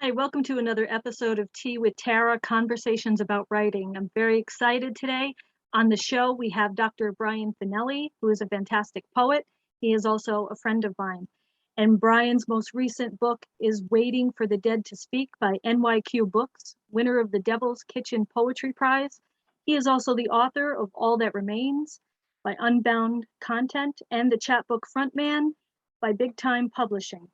Hi, welcome to another episode of Tea with Tara, Conversations about Writing. I'm very excited today. On the show, we have Dr. Brian Fanelli, who is a fantastic poet. He is also a friend of mine. And Brian's most recent book is Waiting for the Dead to Speak by NYQ Books, winner of the Devil's Kitchen Poetry Prize. He is also the author of All That Remains by Unbound Content and the chapbook Frontman by Big Time Publishing.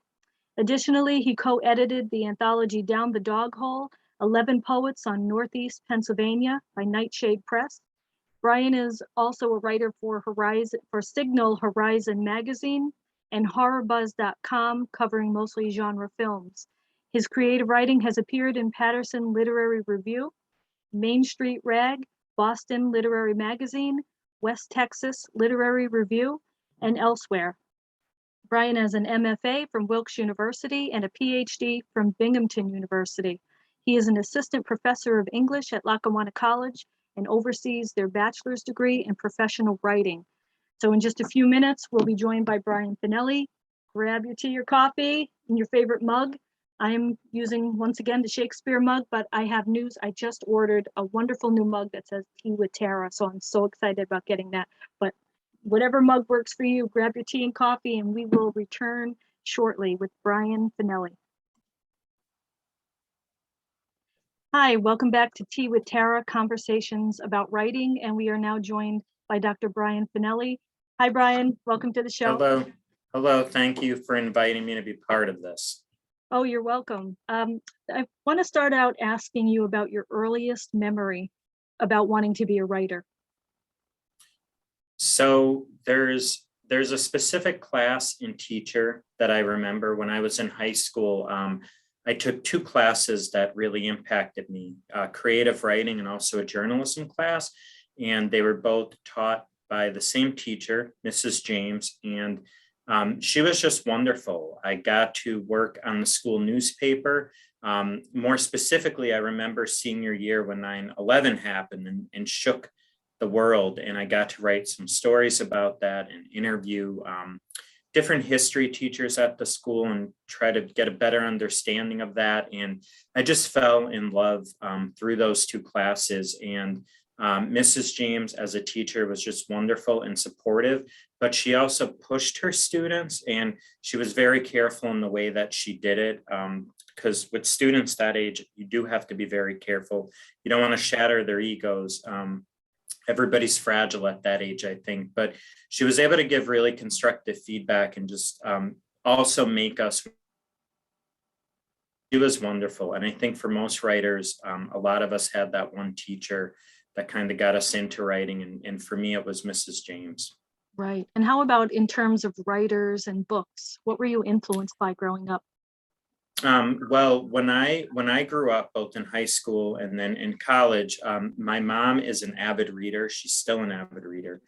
Additionally, he co-edited the anthology Down the Dog Hole, 11 Poets on Northeast Pennsylvania by Nightshade Press. Brian is also a writer for Signal Horizon magazine and HorrorBuzz.com, covering mostly genre films. His creative writing has appeared in Patterson Literary Review, Main Street Rag, Boston Literary Magazine, West Texas Literary Review, and elsewhere. Brian has an MFA from Wilkes University and a PhD from Binghamton University. He is an assistant professor of English at Lackawanna College and oversees their bachelor's degree in professional writing. So in just a few minutes, we'll be joined by Brian Fanelli. Grab your tea or coffee and your favorite mug. I am using, once again, the Shakespeare mug, but I have news. I just ordered a wonderful new mug that says Tea with Tara, so I'm so excited about getting that. But whatever mug works for you, grab your tea and coffee, and we will return shortly with Brian Fanelli. Hi, welcome back to Tea with Tara, Conversations about Writing, and we are now joined by Dr. Brian Fanelli. Hi, Brian. Welcome to the show. Hello. Thank you for inviting me to be part of this. Oh, you're welcome. I want to start out asking you about your earliest memory about wanting to be a writer. So there's a specific class and teacher that I remember when I was in high school. I took two classes that really impacted me, creative writing and also a journalism class. And they were both taught by the same teacher, Mrs. James, and she was just wonderful. I got to work on the school newspaper. More specifically, I remember senior year when 9/11 happened and shook the world, and I got to write some stories about that and interview different history teachers at the school and try to get a better understanding of that. And I just fell in love through those two classes. And Mrs. James as a teacher was just wonderful and supportive, but she also pushed her students, and she was very careful in the way that she did it. Because with students that age, you do have to be very careful. You don't want to shatter their egos. Everybody's fragile at that age, I think, but she was able to give really constructive feedback and just also make us. She was wonderful. And I think for most writers, a lot of us had that one teacher that kind of got us into writing. And for me, it was Mrs. James. Right. And how about in terms of writers and books? What were you influenced by growing up? Well, when I grew up, both in high school and then in college, my mom is an avid reader. She's still an avid reader.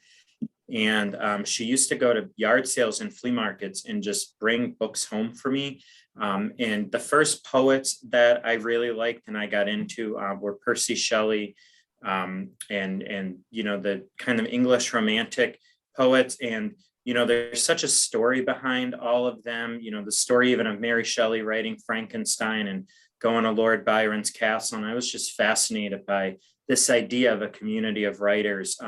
And she used to go to yard sales and flea markets and just bring books home for me. And the first poets that I really liked and I got into were Percy Shelley and the kind of English romantic poets. And there's such a story behind all of them. The story even of Mary Shelley writing Frankenstein and going to Lord Byron's castle. And I was just fascinated by this idea of a community of writers.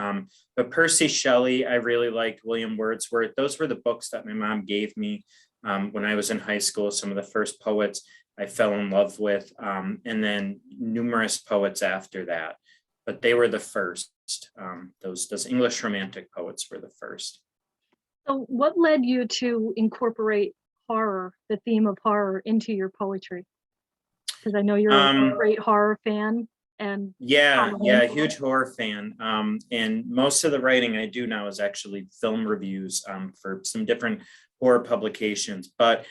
But Percy Shelley, I really liked. William Wordsworth. Those were the books that my mom gave me when I was in high school. Some of the first poets I fell in love with, and then numerous poets after that. But they were the first. Those English romantic poets were the first. So what led you to incorporate horror, the theme of horror, into your poetry? Because I know you're a great horror fan. And huge horror fan. And most of the writing I do now is actually film reviews for some different horror publications. But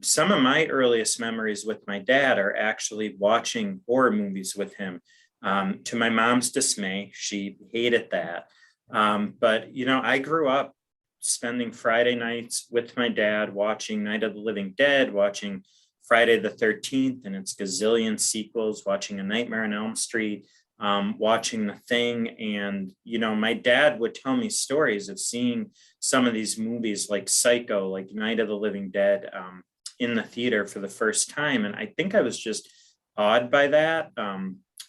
some of my earliest memories with my dad are actually watching horror movies with him. To my mom's dismay, she hated that. But I grew up spending Friday nights with my dad watching Night of the Living Dead, watching Friday the 13th and its gazillion sequels, watching A Nightmare on Elm Street, watching The Thing. And, my dad would tell me stories of seeing some of these movies like Psycho, like Night of the Living Dead, in the theater for the first time. And I think I was just awed by that,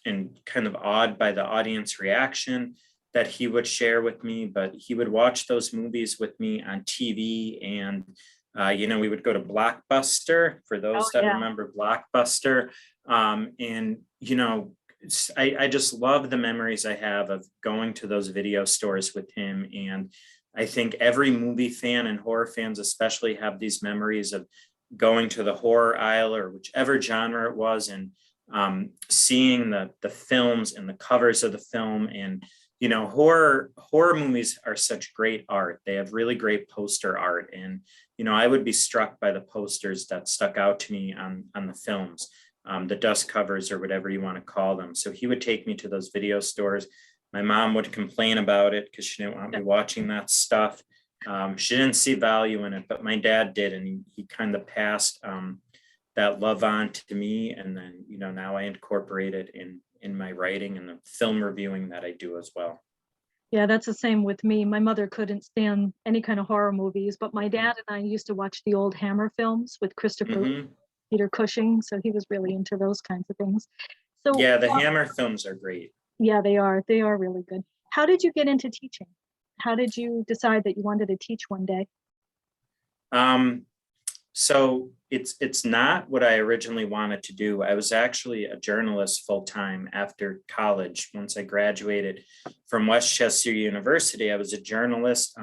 and kind of awed by the audience reaction that he would share with me. But he would watch those movies with me on TV, and we would go to Blockbuster, for Oh those that yeah. remember Blockbuster. And I just love the memories I have of going to those video stores with him. And I think every movie fan and horror fans especially have these memories of going to the horror aisle or whichever genre it was, and seeing the films and the covers of the film. And horror movies are such great art. They have really great poster art, and I would be struck by the posters that stuck out to me on the films, the dust covers or whatever you want to call them. So he would take me to those video stores. My mom would complain about it because she didn't want me watching that stuff. She didn't see value in it, but my dad did, and he kind of passed that love on to me. And then, now I incorporate it in my writing and the film reviewing that I do as well. Yeah, that's the same with me. My mother couldn't stand any kind of horror movies, but my dad and I used to watch the old Hammer films with Christopher Mhm. Peter Cushing, so he was really into those kinds of things. So Yeah, the Hammer films are great. yeah, they are. They are really good. How did you get into teaching? How did you decide that you wanted to teach one day? Um, so it's not what I originally wanted to do. I was actually a journalist full time after college. Once I graduated from Westchester University, I was a journalist,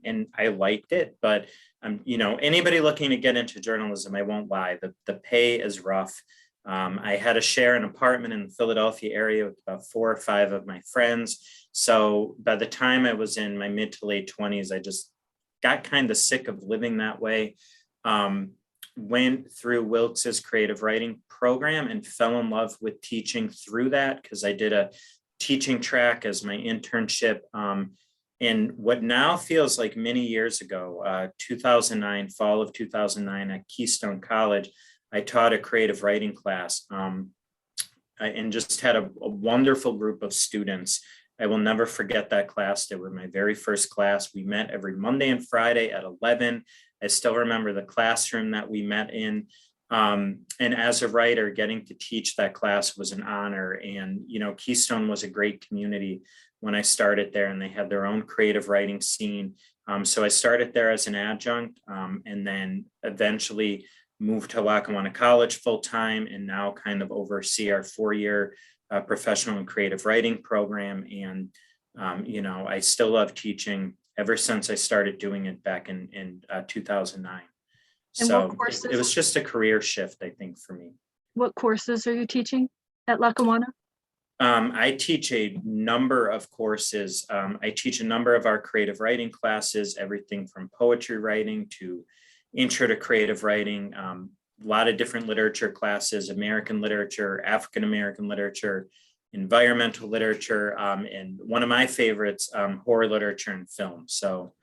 and I liked it. But anybody looking to get into journalism, I won't lie, the pay is rough. I had to share an apartment in the Philadelphia area with about 4 or 5 of my friends. So by the time I was in my mid to late 20s, I just got kind of sick of living that way. Went through Wilkes's creative writing program and fell in love with teaching through that, because I did a teaching track as my internship. In what now feels like many years ago, 2009, fall of 2009 at Keystone College, I taught a creative writing class, and just had a wonderful group of students. I will never forget that class. They were my very first class. We met every Monday and Friday at 11. I still remember the classroom that we met in. And as a writer, getting to teach that class was an honor. And, Keystone was a great community when I started there, and they had their own creative writing scene. So I started there as an adjunct, and then eventually moved to Lackawanna College full time, and now kind of oversee our 4-year professional and creative writing program. And, I still love teaching ever since I started doing it back in 2009. And what So courses? it was just a career shift, I think, for me. What courses are you teaching at Lackawanna? I teach a number of courses. I teach a number of our creative writing classes, everything from poetry writing to intro to creative writing, a lot of different literature classes, American literature, African American literature, environmental literature, and one of my favorites, horror literature and film. So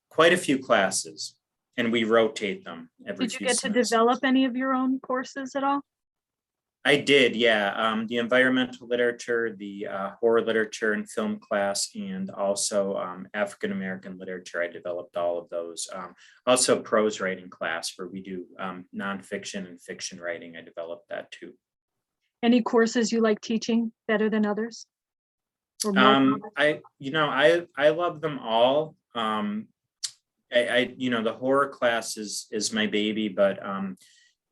quite a few classes, and we rotate them every Did you few get to semesters. develop any of your own courses at all? I did, yeah. The environmental literature, the horror literature and film class, and also African American literature. I developed all of those. Also prose writing class, where we do nonfiction and fiction writing. I developed that too. Any courses you like teaching better than others? Or more than others? I love them all. The horror class is my baby, but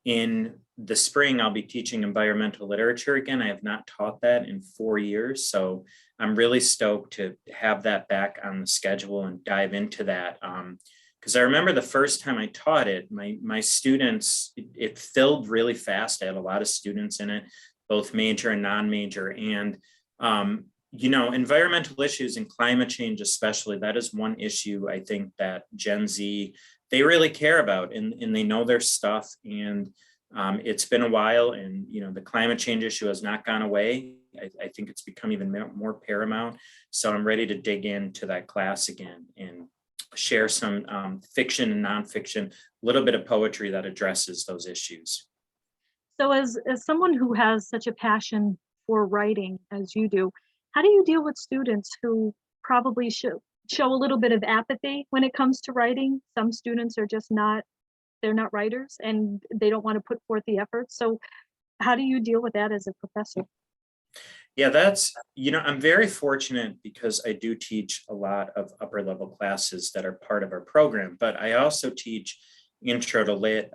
in the spring, I'll be teaching environmental literature again. I have not taught that in 4 years. So I'm really stoked to have that back on the schedule and dive into that. Because I remember the first time I taught it, my students, it filled really fast. I had a lot of students in it, both major and non-major. And, environmental issues and climate change, especially, that is one issue I think that Gen Z, they really care about, and they know their stuff. And it's been a while, and the climate change issue has not gone away. I think it's become even more paramount. So I'm ready to dig into that class again and share some fiction and nonfiction, a little bit of poetry that addresses those issues. So as someone who has such a passion for writing as you do, how do you deal with students who probably show a little bit of apathy when it comes to writing? Some students are just not they're not writers and they don't want to put forth the effort. So how do you deal with that as a professor? Yeah, I'm very fortunate because I do teach a lot of upper level classes that are part of our program, but I also teach intro to lit.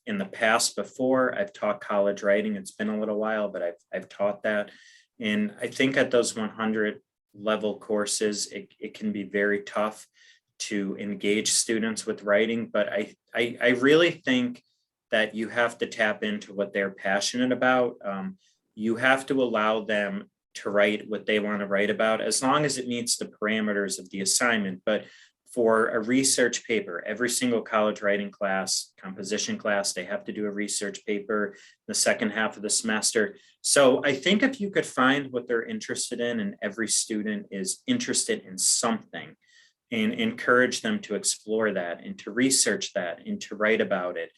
In the past, before I've taught college writing, it's been a little while, but I've taught that. And I think at those 100 level courses, it can be very tough to engage students with writing, but I really think that you have to tap into what they're passionate about. You have to allow them to write what they want to write about, as long as it meets the parameters of the assignment. But for a research paper, every single college writing class, composition class, they have to do a research paper the second half of the semester. So I think if you could find what they're interested in, and every student is interested in something, and encourage them to explore that and to research that and to write about it.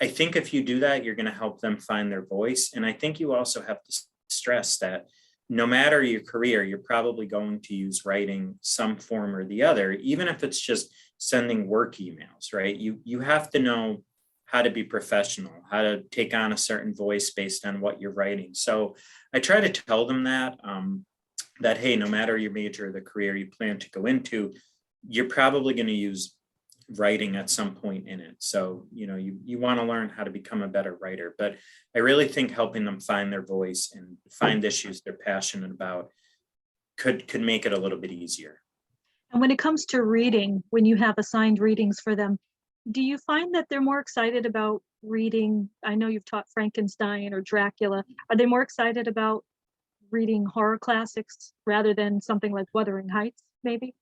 I think if you do that, you're going to help them find their voice. And I think you also have to stress that no matter your career, you're probably going to use writing some form or the other, even if it's just sending work emails, right? You have to know how to be professional, how to take on a certain voice based on what you're writing. So I try to tell them that, hey, no matter your major or the career you plan to go into, you're probably going to use writing at some point in it. So, you want to learn how to become a better writer. But I really think helping them find their voice and find issues they're passionate about could make it a little bit easier. And when it comes to reading, when you have assigned readings for them, do you find that they're more excited about reading? I know you've taught Frankenstein or Dracula. Are they more excited about reading horror classics rather than something like Wuthering Heights, maybe?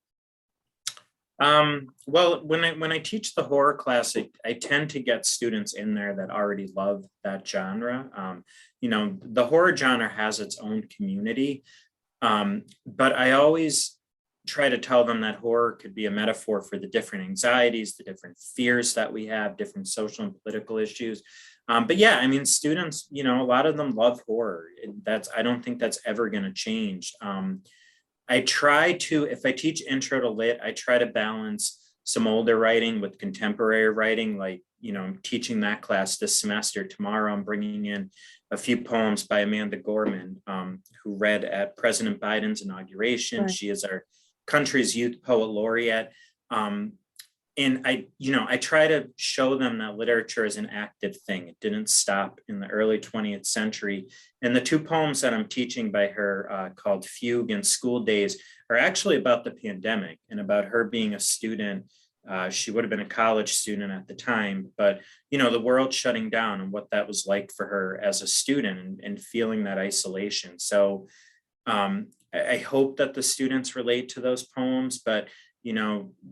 Well, when I teach the horror classic, I tend to get students in there that already love that genre. The horror genre has its own community, but I always try to tell them that horror could be a metaphor for the different anxieties, the different fears that we have, different social and political issues. But yeah, I mean, students, a lot of them love horror. I don't think that's ever going to change. I try to, if I teach intro to lit, I try to balance some older writing with contemporary writing. Like, I'm teaching that class this semester. Tomorrow, I'm bringing in a few poems by Amanda Gorman, who read at President Biden's inauguration. Right. She is our country's youth poet laureate. And I try to show them that literature is an active thing. It didn't stop in the early 20th century. And the two poems that I'm teaching by her, called Fugue and School Days, are actually about the pandemic and about her being a student. She would have been a college student at the time, but the world shutting down and what that was like for her as a student, and feeling that isolation. So I hope that the students relate to those poems. But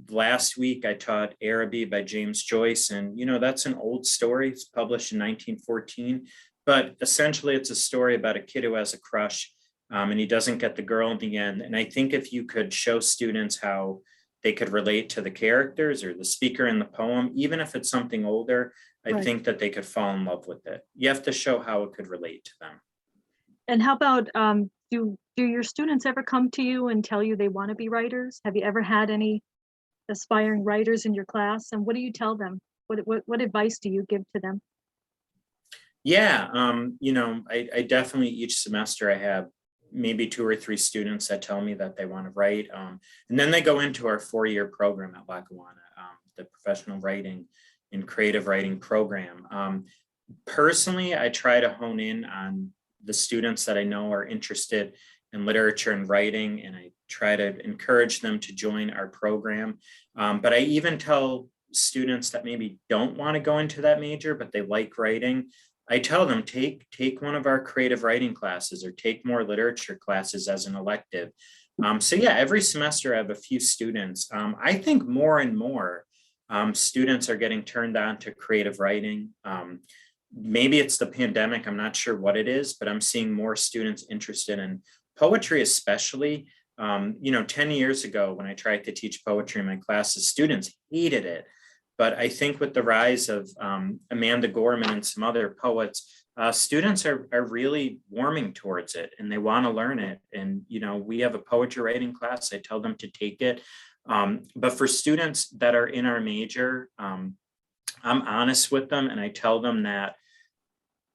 last week I taught Araby by James Joyce, and that's an old story. It's published in 1914, but essentially it's a story about a kid who has a crush, and he doesn't get the girl in the end. And I think if you could show students how they could relate to the characters or the speaker in the poem, even if it's something older, I Right. think that they could fall in love with it. You have to show how it could relate to them. And how about do your students ever come to you and tell you they want to be writers? Have you ever had any aspiring writers in your class? And what do you tell them? What advice do you give to them? Yeah, I definitely, each semester I have maybe 2 or 3 students that tell me that they want to write. And then they go into our 4-year program at Lackawanna, the professional writing and creative writing program. Personally, I try to hone in on the students that I know are interested in literature and writing, and I try to encourage them to join our program. But I even tell students that maybe don't want to go into that major, but they like writing. I tell them, take one of our creative writing classes or take more literature classes as an elective. So yeah, every semester I have a few students. I think more and more students are getting turned on to creative writing. Maybe it's the pandemic, I'm not sure what it is, but I'm seeing more students interested in poetry, especially. 10 years ago when I tried to teach poetry in my classes, students hated it. But I think with the rise of Amanda Gorman and some other poets, students are really warming towards it and they want to learn it. And, we have a poetry writing class. I tell them to take it. But for students that are in our major, I'm honest with them and I tell them that,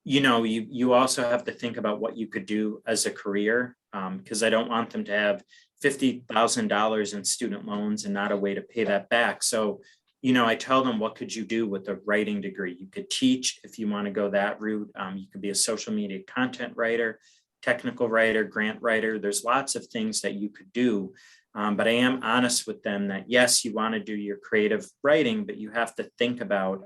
you also have to think about what you could do as a career, because I don't want them to have $50,000 in student loans and not a way to pay that back. So, I tell them, what could you do with a writing degree? You could teach if you want to go that route. You could be a social media content writer, technical writer, grant writer. There's lots of things that you could do. But I am honest with them that yes, you want to do your creative writing, but you have to think about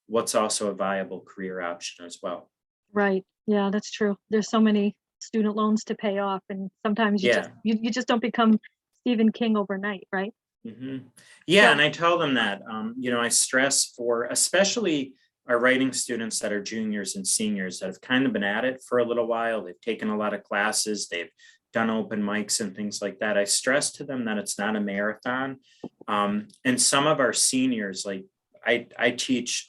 what's also a viable career option as well. Right. Yeah, that's true. There's so many student loans to pay off, and sometimes Yeah. you just don't become Stephen King overnight, right? Mhm. Yeah, So and I tell them that, I stress for especially our writing students that are juniors and seniors that have kind of been at it for a little while. They've taken a lot of classes, they've done open mics and things like that. I stress to them that it's not a marathon. And some of our seniors, like I teach,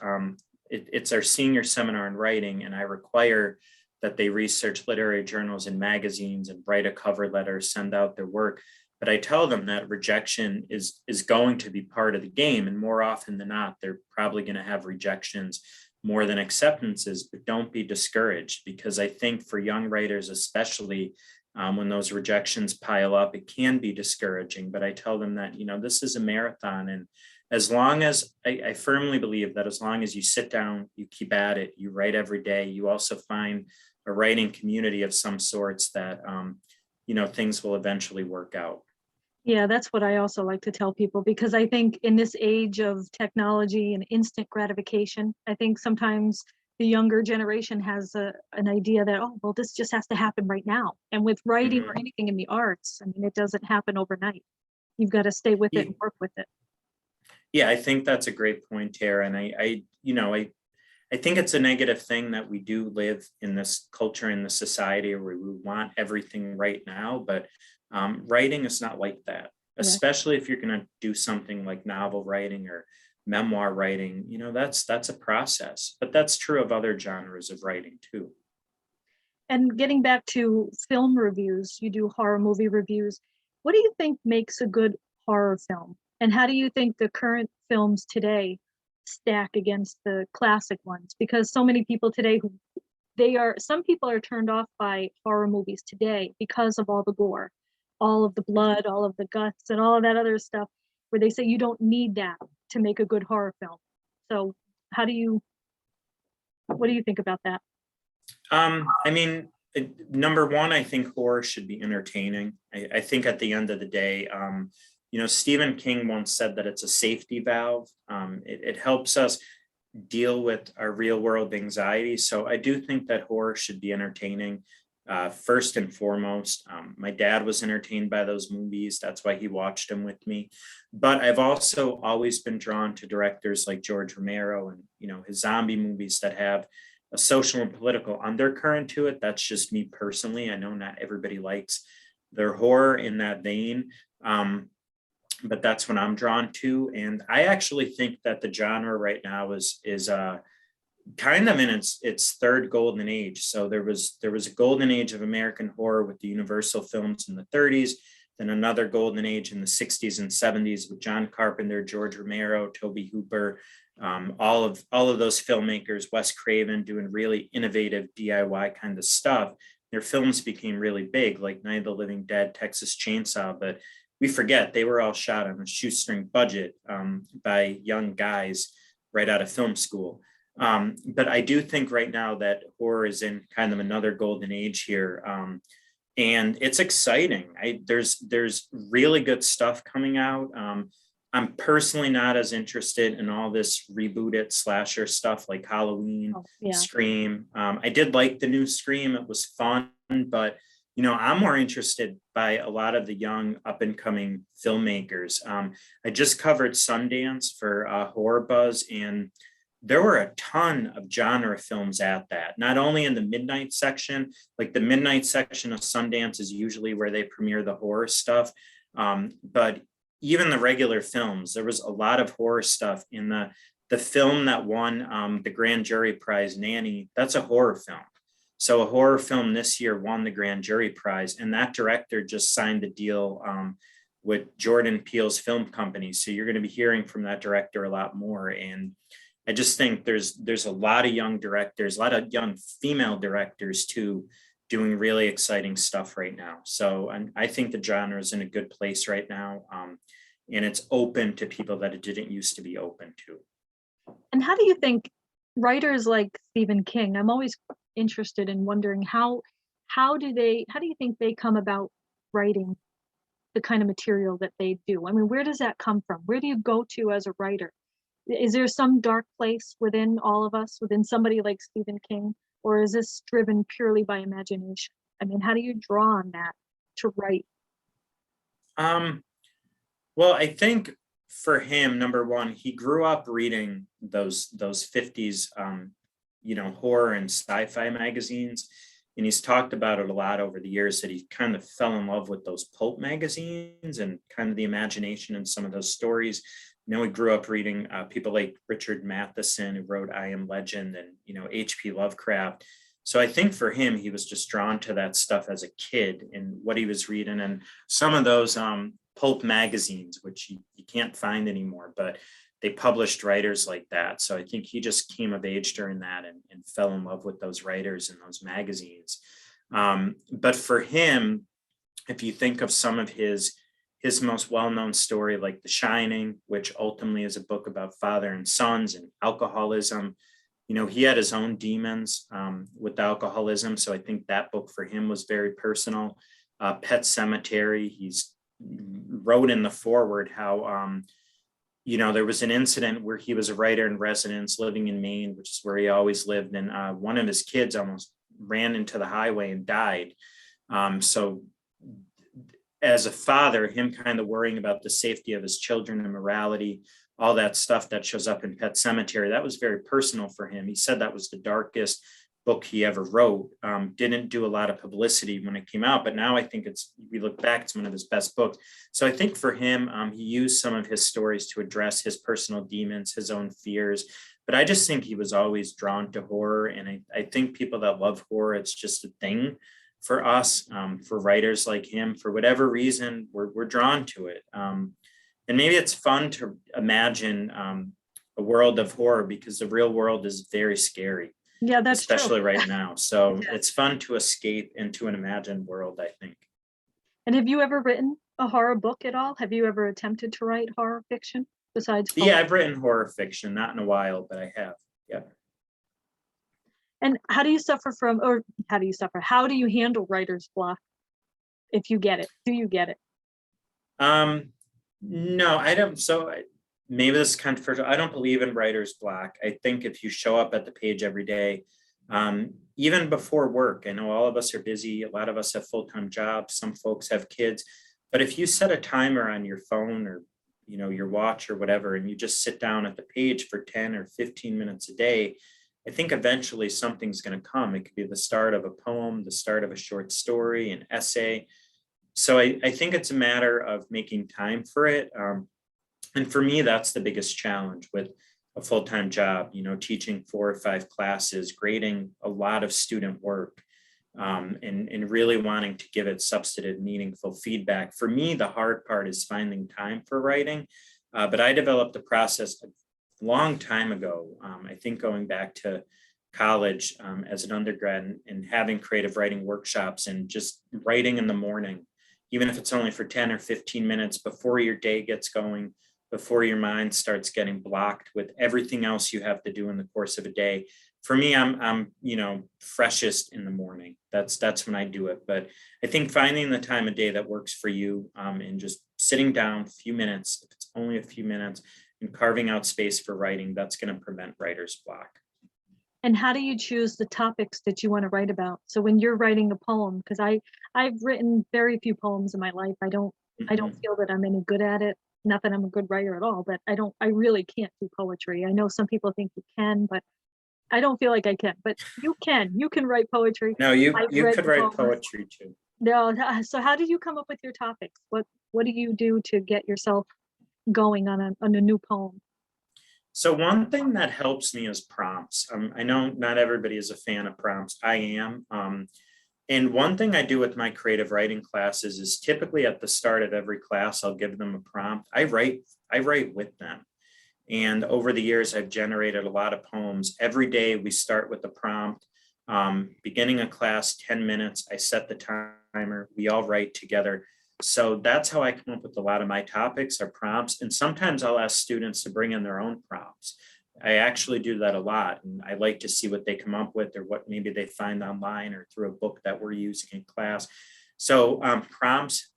it's our senior seminar in writing, and I require that they research literary journals and magazines and write a cover letter, send out their work. But I tell them that rejection is going to be part of the game, and more often than not, they're probably going to have rejections more than acceptances. But don't be discouraged, because I think for young writers, especially when those rejections pile up, it can be discouraging. But I tell them that this is a marathon, and as long as I firmly believe that as long as you sit down, you keep at it, you write every day, you also find a writing community of some sorts that things will eventually work out. yeah, that's what I also like to tell people, because I think in this age of technology and instant gratification, I think sometimes the younger generation has an idea that, oh, well, this just has to happen right now. And with writing or Mhm. anything in the arts, I mean, it doesn't happen overnight. You've got to stay with it Ye- and work with it. Yeah, I think that's a great point, Tara. And I think it's a negative thing that we do live in this culture, in this society where we want everything right now. But writing is not like that, Yeah. especially if you're going to do something like novel writing or memoir writing. That's a process, but that's true of other genres of writing too. And getting back to film reviews, you do horror movie reviews. What do you think makes a good horror film? And how do you think the current films today stack against the classic ones? Because so many people today some people are turned off by horror movies today because of all the gore, all of the blood, all of the guts, and all of that other stuff, where they say you don't need that to make a good horror film. So how do you, what do you think about that? I mean, number one, I think horror should be entertaining. I think at the end of the day, Stephen King once said that it's a safety valve. It helps us deal with our real world anxiety. So I do think that horror should be entertaining. First and foremost, my dad was entertained by those movies. That's why he watched them with me. But I've also always been drawn to directors like George Romero and his zombie movies that have a social and political undercurrent to it. That's just me personally. I know not everybody likes their horror in that vein. But that's what I'm drawn to. And I actually think that the genre right now is kind of in its third golden age. So there was a golden age of American horror with the Universal films in the 30s, then another golden age in the 60s and 70s with John Carpenter, George Romero, Tobe Hooper, all of those filmmakers, Wes Craven doing really innovative DIY kind of stuff. Their films became really big, like Night of the Living Dead, Texas Chainsaw, but we forget they were all shot on a shoestring budget by young guys right out of film school. But I do think right now that horror is in kind of another golden age here. And it's exciting. There's really good stuff coming out. I'm personally not as interested in all this rebooted slasher stuff like Halloween, Oh, yeah. Scream. I did like the new Scream. It was fun, but I'm more interested by a lot of the young up and coming filmmakers. I just covered Sundance for Horror Buzz, and there were a ton of genre films at that, not only in the midnight section, like the midnight section of Sundance is usually where they premiere the horror stuff. But even the regular films, there was a lot of horror stuff in the film that won the grand jury prize, Nanny. That's a horror film. So a horror film this year won the grand jury prize, and that director just signed the deal with Jordan Peele's film company. So you're going to be hearing from that director a lot more. And I just think there's a lot of young directors, a lot of young female directors too, doing really exciting stuff right now. So I think the genre is in a good place right now. And it's open to people that it didn't used to be open to. And how do you think writers like Stephen King, I'm always interested in wondering how do you think they come about writing the kind of material that they do? I mean, where does that come from? Where do you go to as a writer? Is there some dark place within all of us, within somebody like Stephen King, or is this driven purely by imagination? I mean, how do you draw on that to write? Um, well, I think for him, number one, he grew up reading those 50s horror and sci-fi magazines. And he's talked about it a lot over the years that he kind of fell in love with those pulp magazines and kind of the imagination in some of those stories. He grew up reading people like Richard Matheson, who wrote I Am Legend, and H.P. Lovecraft. So I think for him, he was just drawn to that stuff as a kid and what he was reading, and some of those pulp magazines, which you can't find anymore, but they published writers like that. So I think he just came of age during that and fell in love with those writers and those magazines. But for him, if you think of some of his most well-known story, like The Shining, which ultimately is a book about father and sons and alcoholism, he had his own demons with alcoholism. So I think that book for him was very personal. Pet Cemetery, he's wrote in the foreword how, there was an incident where he was a writer in residence living in Maine, which is where he always lived. And one of his kids almost ran into the highway and died. So as a father, him kind of worrying about the safety of his children and morality, all that stuff that shows up in Pet Cemetery, that was very personal for him. He said that was the darkest book he ever wrote. Didn't do a lot of publicity when it came out, but now I think we look back, it's one of his best books. So I think for him, he used some of his stories to address his personal demons, his own fears. But I just think he was always drawn to horror. And I think people that love horror, it's just a thing for us, for writers like him, for whatever reason, we're drawn to it. And maybe it's fun to imagine a world of horror, because the real world is very scary. Yeah, that's especially true. right now. So Yeah. it's fun to escape into an imagined world, I think. And have you ever written a horror book at all? Have you ever attempted to write horror fiction besides Yeah, poetry? I've written horror fiction, not in a while, but I have. Yeah. And how do you suffer from, or how do you suffer? How do you handle writer's block if you get it? Do you get it? No, I don't. So maybe this is controversial. I don't believe in writer's block. I think if you show up at the page every day, even before work, I know all of us are busy. A lot of us have full-time jobs. Some folks have kids. But if you set a timer on your phone or your watch or whatever, and you just sit down at the page for 10 or 15 minutes a day, I think eventually something's going to come. It could be the start of a poem, the start of a short story, an essay. So I think it's a matter of making time for it. And for me, that's the biggest challenge with a full-time job, teaching 4 or 5 classes, grading a lot of student work, and really wanting to give it substantive, meaningful feedback. For me, the hard part is finding time for writing. But I developed a process a long time ago, I think going back to college as an undergrad, and having creative writing workshops and just writing in the morning, even if it's only for 10 or 15 minutes before your day gets going, before your mind starts getting blocked with everything else you have to do in the course of a day. For me, I'm freshest in the morning. That's when I do it. But I think finding the time of day that works for you, and just sitting down a few minutes, if it's only a few minutes, and carving out space for writing, that's going to prevent writer's block. And how do you choose the topics that you want to write about? So when you're writing a poem, because I've written very few poems in my life. I don't feel that I'm any good at it. Not that I'm a good writer at all, but I really can't do poetry. I know some people think you can, but I don't feel like I can. But you can write poetry. No, you I've you read could write poems. poetry too. No, so how do you come up with your topics? What do you do to get yourself going on a new poem? So one thing that helps me is prompts. I know not everybody is a fan of prompts. I am. And one thing I do with my creative writing classes is typically at the start of every class, I'll give them a prompt. I write with them. And over the years, I've generated a lot of poems. Every day we start with a prompt. Beginning a class, 10 minutes, I set the timer, we all write together. So that's how I come up with a lot of my topics are prompts. And sometimes I'll ask students to bring in their own prompts. I actually do that a lot. And I like to see what they come up with or what maybe they find online or through a book that we're using in class. So prompts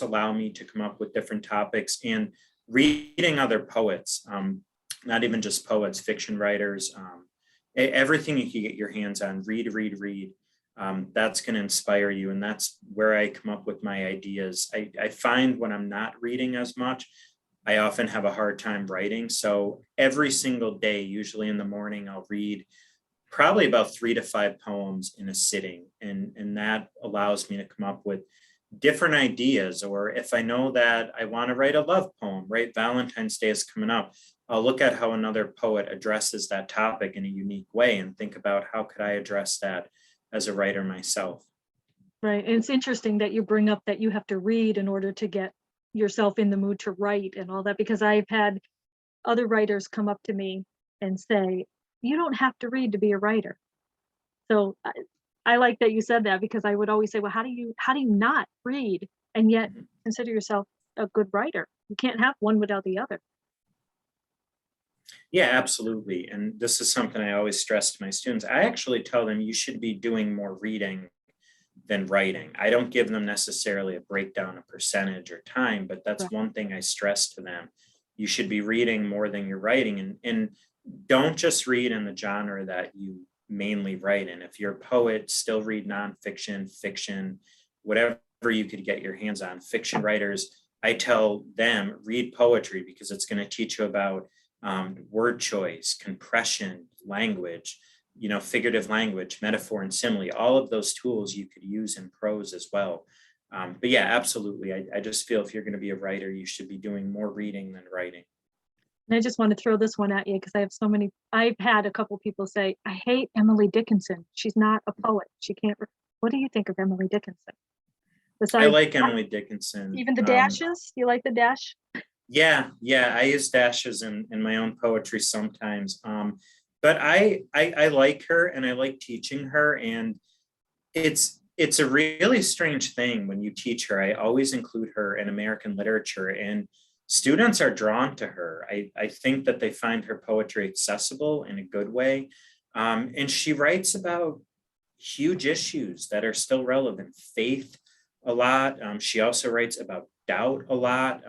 allow me to come up with different topics and reading other poets, not even just poets, fiction writers, everything you can get your hands on, read. That's going to inspire you. And that's where I come up with my ideas. I find when I'm not reading as much, I often have a hard time writing. So every single day, usually in the morning, I'll read probably about 3 to 5 poems in a sitting. And that allows me to come up with different ideas. Or if I know that I want to write a love poem, right? Valentine's Day is coming up. I'll look at how another poet addresses that topic in a unique way and think about how could I address that as a writer myself. Right. And it's interesting that you bring up that you have to read in order to get yourself in the mood to write and all that, because I've had other writers come up to me and say, you don't have to read to be a writer. So I like that you said that, because I would always say, well, how do you not read and yet consider yourself a good writer? You can't have one without the other. Yeah, absolutely. And this is something I always stress to my students. I actually tell them you should be doing more reading than writing. I don't give them necessarily a breakdown of percentage or time, but that's Right. one thing I stress to them. You should be reading more than you're writing, and don't just read in the genre that you mainly write in. If you're a poet, still read nonfiction, fiction, whatever you could get your hands on. Fiction writers, I tell them read poetry because it's going to teach you about word choice, compression, language, figurative language, metaphor, and simile. All of those tools you could use in prose as well. But yeah, absolutely. I just feel if you're going to be a writer, you should be doing more reading than writing. And I just want to throw this one at you because I've had a couple people say, I hate Emily Dickinson. She's not a poet. She can't. What do you think of Emily Dickinson? I Besides, like Emily Dickinson. even the dashes? You like the dash? Yeah. I use dashes in my own poetry sometimes. But I like her and I like teaching her. And it's a really strange thing when you teach her. I always include her in American literature, and students are drawn to her. I think that they find her poetry accessible in a good way. And she writes about huge issues that are still relevant, faith a lot. She also writes about doubt a lot.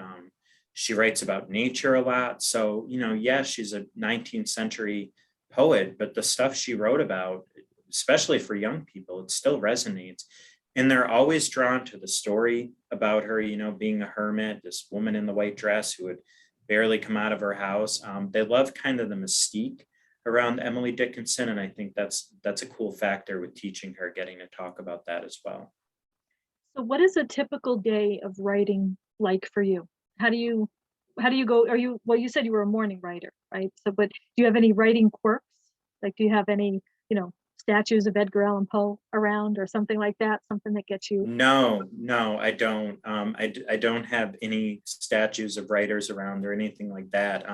She writes about nature a lot. So, yes, she's a 19th century poet, but the stuff she wrote about, especially for young people, it still resonates. And they're always drawn to the story about her, being a hermit, this woman in the white dress who would barely come out of her house. They love kind of the mystique around Emily Dickinson. And I think that's a cool factor with teaching her, getting to talk about that as well. So what is a typical day of writing like for you? How do you go? Well, you said you were a morning writer, right? So, but do you have any writing quirks? Like, do you have any, statues of Edgar Allan Poe around or something like that? Something that gets you? No, I don't. I don't have any statues of writers around or anything like that.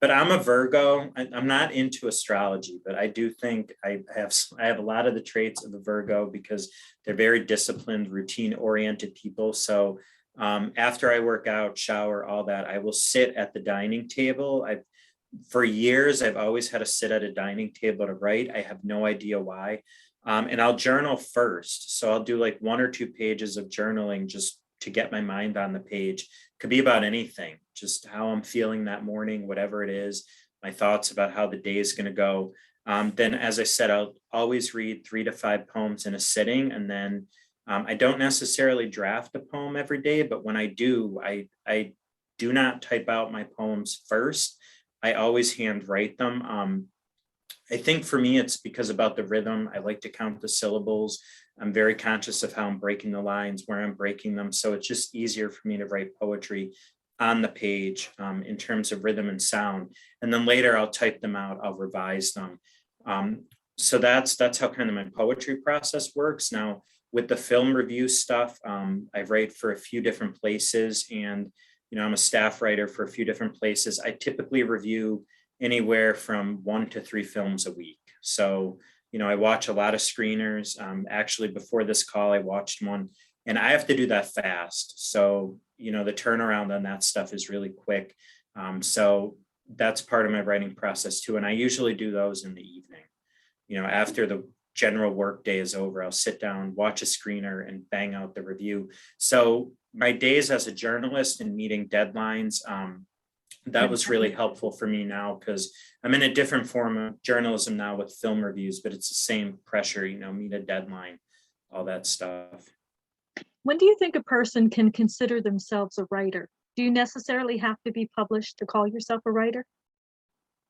But I'm a Virgo. I'm not into astrology, but I do think I have a lot of the traits of a Virgo because they're very disciplined, routine-oriented people. So after I work out, shower, all that, I will sit at the dining table. For years, I've always had to sit at a dining table to write. I have no idea why. And I'll journal first. So I'll do like 1 or 2 pages of journaling just to get my mind on the page. Could be about anything, just how I'm feeling that morning, whatever it is, my thoughts about how the day is going to go. Then, as I said, I'll always read 3 to 5 poems in a sitting. And then I don't necessarily draft a poem every day, but when I do, I do not type out my poems first. I always handwrite them. I think for me, it's because about the rhythm. I like to count the syllables. I'm very conscious of how I'm breaking the lines, where I'm breaking them. So it's just easier for me to write poetry on the page in terms of rhythm and sound. And then later I'll type them out, I'll revise them. So that's how kind of my poetry process works. Now, with the film review stuff, I write for a few different places, and I'm a staff writer for a few different places. I typically review anywhere from 1 to 3 films a week. So, I watch a lot of screeners. Actually, before this call, I watched one, and I have to do that fast. So, the turnaround on that stuff is really quick. So that's part of my writing process too. And I usually do those in the evening. After the general work day is over, I'll sit down, watch a screener, and bang out the review. So my days as a journalist and meeting deadlines, that was really helpful for me now, because I'm in a different form of journalism now with film reviews, but it's the same pressure, meet a deadline, all that stuff. When do you think a person can consider themselves a writer? Do you necessarily have to be published to call yourself a writer?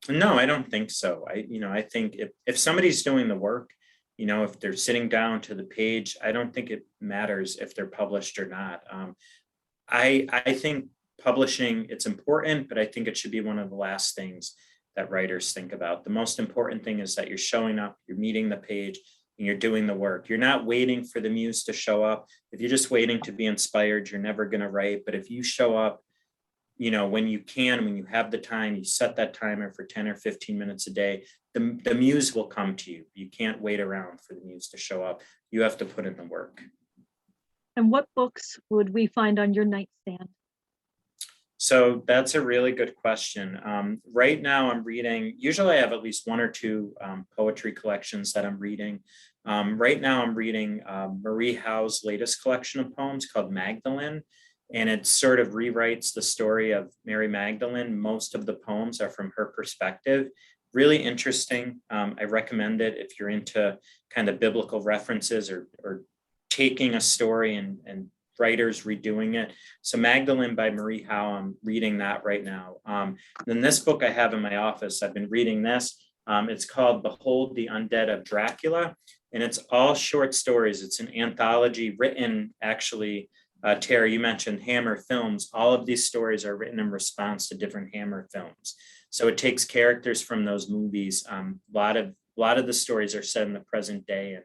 No, I don't think so. I think if somebody's doing the work, if they're sitting down to the page, I don't think it matters if they're published or not. I think publishing, it's important, but I think it should be one of the last things that writers think about. The most important thing is that you're showing up, you're meeting the page, and you're doing the work. You're not waiting for the muse to show up. If you're just waiting to be inspired, you're never going to write. But if you show up, when you can, when you have the time, you set that timer for 10 or 15 minutes a day, the muse will come to you. You can't wait around for the muse to show up. You have to put in the work. And what books would we find on your nightstand? So that's a really good question. Right now I'm reading, usually I have at least 1 or 2 poetry collections that I'm reading. Right now I'm reading Marie Howe's latest collection of poems called Magdalene. And it sort of rewrites the story of Mary Magdalene. Most of the poems are from her perspective. Really interesting. I recommend it if you're into kind of biblical references or taking a story and writers redoing it. So Magdalene by Marie Howe, I'm reading that right now. Then this book I have in my office, I've been reading this. It's called Behold the Undead of Dracula. And it's all short stories. It's an anthology written actually, Tara, you mentioned Hammer films. All of these stories are written in response to different Hammer films. So it takes characters from those movies. A lot of the stories are set in the present day,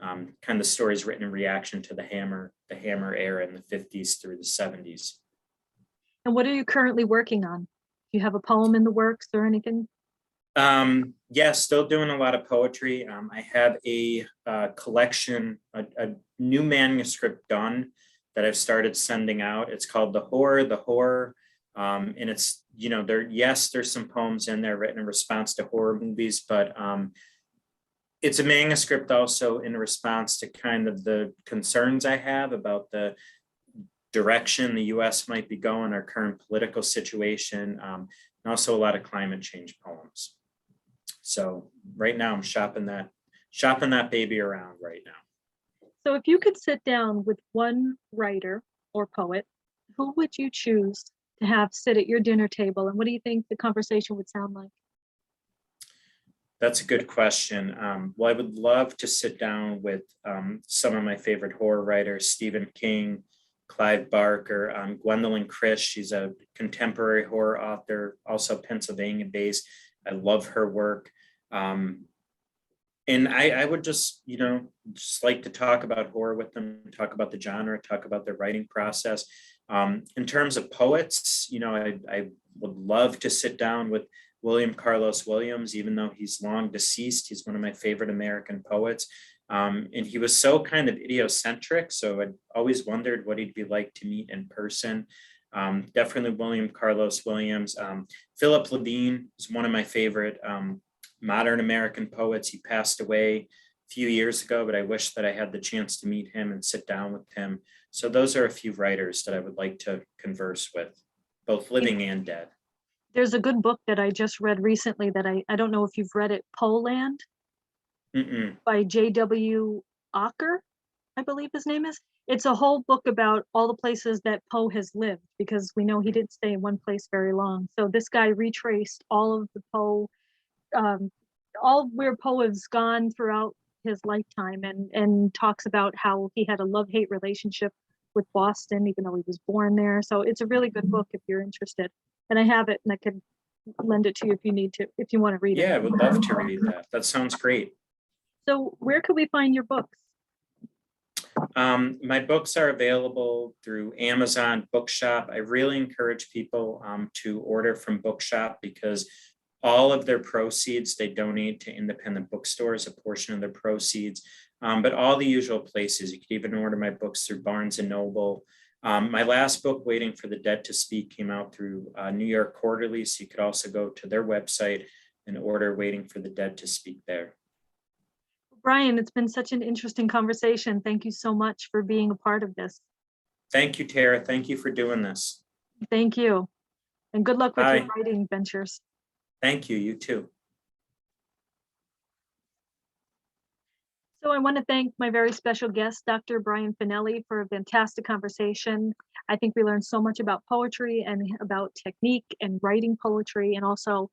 and kind of stories written in reaction to the Hammer era in the 50s through the 70s. And what are you currently working on? Do you have a poem in the works or anything? Yeah, still doing a lot of poetry. I have a collection, a new manuscript done that I've started sending out. It's called The Horror. And it's, there's some poems in there written in response to horror movies, but it's a manuscript also in response to kind of the concerns I have about the direction the US might be going, our current political situation, and also a lot of climate change poems. So right now I'm shopping that baby around right now. So if you could sit down with one writer or poet, who would you choose to have sit at your dinner table? And what do you think the conversation would sound like? That's a good question. Well, I would love to sit down with some of my favorite horror writers, Stephen King, Clive Barker, Gwendolyn Christ. She's a contemporary horror author, also Pennsylvania-based. I love her work. And I would just like to talk about horror with them, talk about the genre, talk about their writing process. In terms of poets, I would love to sit down with William Carlos Williams, even though he's long deceased. He's one of my favorite American poets. And he was so kind of idiocentric. So I always wondered what he'd be like to meet in person. Definitely William Carlos Williams. Philip Levine is one of my favorite modern American poets. He passed away a few years ago, but I wish that I had the chance to meet him and sit down with him. So those are a few writers that I would like to converse with, both living and dead. There's a good book that I just read recently that I don't know if you've read it, Poland by J.W. Ocker, I believe his name is. It's a whole book about all the places that Poe has lived, because we know he didn't stay in one place very long. So this guy retraced all of the Poe, all where Poe has gone throughout his lifetime, and talks about how he had a love-hate relationship with Boston, even though he was born there. So it's a really good book if you're interested. And I have it, and I could lend it to you if you need to, if you want to read it. Yeah, I would love to read that. That sounds great. So where could we find your books? My books are available through Amazon Bookshop. I really encourage people to order from Bookshop because all of their proceeds, they donate to independent bookstores, a portion of their proceeds, but all the usual places. You could even order my books through Barnes and Noble. My last book, Waiting for the Dead to Speak, came out through New York Quarterly. So you could also go to their website and order Waiting for the Dead to Speak there. Brian, it's been such an interesting conversation. Thank you so much for being a part of this. Thank you, Tara. Thank you for doing this. Thank you. And good luck with Bye. your writing ventures. Thank you. You too. So I want to thank my very special guest, Dr. Brian Fanelli, for a fantastic conversation. I think we learned so much about poetry and about technique and writing poetry, and also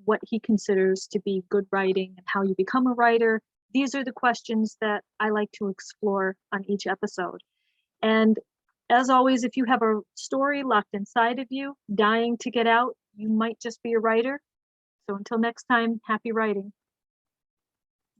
what he considers to be good writing and how you become a writer. These are the questions that I like to explore on each episode. And as always, if you have a story locked inside of you, dying to get out, you might just be a writer. So until next time, happy writing.